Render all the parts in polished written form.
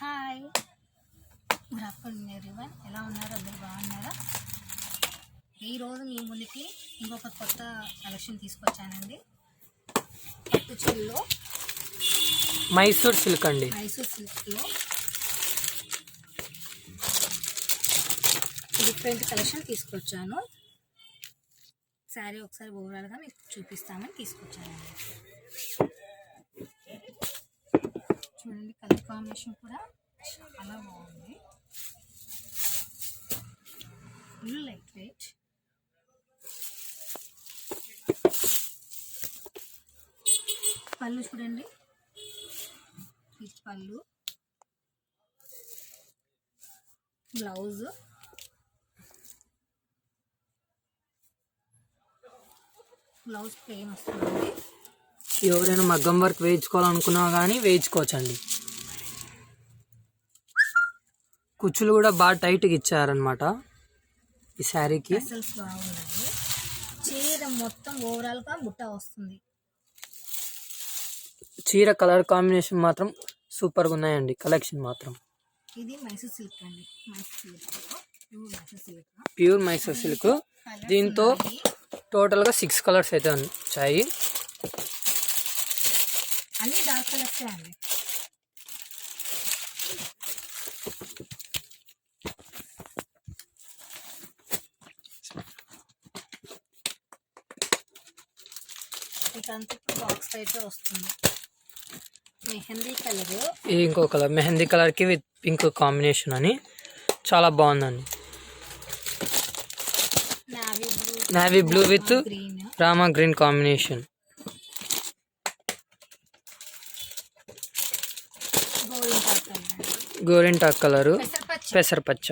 Hi, good afternoon everyone. ఎలా ఉన్నారు? అందరు బాగున్నారా? ఈరోజు మీ ముందుకి ఇంకొక కొత్త కలెక్షన్ తీసుకొచ్చానండి. పట్టు చీరలో మైసూర్ సిల్క్ అండి. మైసూర్ సిల్క్లో డిఫరెంట్ కలెక్షన్ తీసుకొచ్చాను. శారీ ఒకసారి ఓవరాల్గా మీకు చూపిస్తామని తీసుకొచ్చానండి. చూడండి, కలర్ కాంబినేషన్ కూడా చాలా బాగుంది. Full light weight. పళ్ళు చూడండి, రిచ్ పళ్ళు. బ్లౌజ్ ప్లెయిన్ వస్తుంది. ఎవరైనా మగ్గం వర్క్ వేయించుకోవాలనుకున్నా కానీ వేయించుకోవచ్చండి. కుచ్చులు కూడా బాగా టైట్గా ఇచ్చారనమాట ఈ శారీకి. బాగున్నాయి. చీర మొత్తం ఓవరాల్గా బుట్ట వస్తుంది. చీర కలర్ కాంబినేషన్ మాత్రం సూపర్గా ఉన్నాయండి. కలెక్షన్ మాత్రం ఇది మైసూర్ సిల్క్ అండి. Pure Mysore silk. దీంతో టోటల్గా 6 కలర్స్ అయితే వచ్చాయి. అన్ని డార్క్ కలర్స్ అండి. ఇకంతా బాక్స్ అయితే వస్తుంది. మెహందీ కలర్, ఇంకో కలర్ మెహందీ కలర్కి విత్ పింక్ కాంబినేషన్ అని చాలా బాగుందండి. Navy blue with Rama green combination. గోరింటాక్ కలరు, పెసరపచ్చ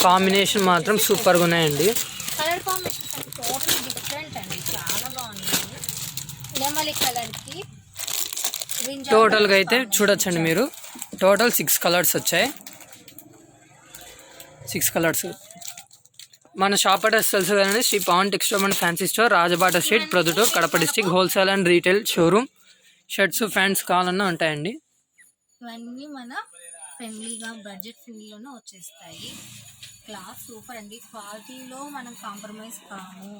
కాంబినేషన్ మాత్రం సూపర్గా ఉన్నాయండి. కలర్ కాంబినేషన్ టోటల్ డిఫరెంట్ అండి, చాలా బాగున్నాయి. నెమలి కలర్కి టోటల్గా అయితే చూడొచ్చండి మీరు. టోటల్ 6 కలర్స్ వచ్చాయి. 6 కలర్స్. మన షాప్ అడ్రస్ తెలుసు కదండి, Shri Pavan textile and fancy store, Rajabata street, Proddatur, Kadapa district. Wholesale and retail showroom. Shirts pants కావాలన్నా ఉంటాయండి. ఇవన్నీ మన ఫ్రెండ్లీగా బడ్జెట్ ఫ్రెండ్లీలోనే వచ్చేస్తాయి. క్లాత్ సూపర్ అండి. క్వాలిటీలో మనం కాంప్రమైజ్ కాము.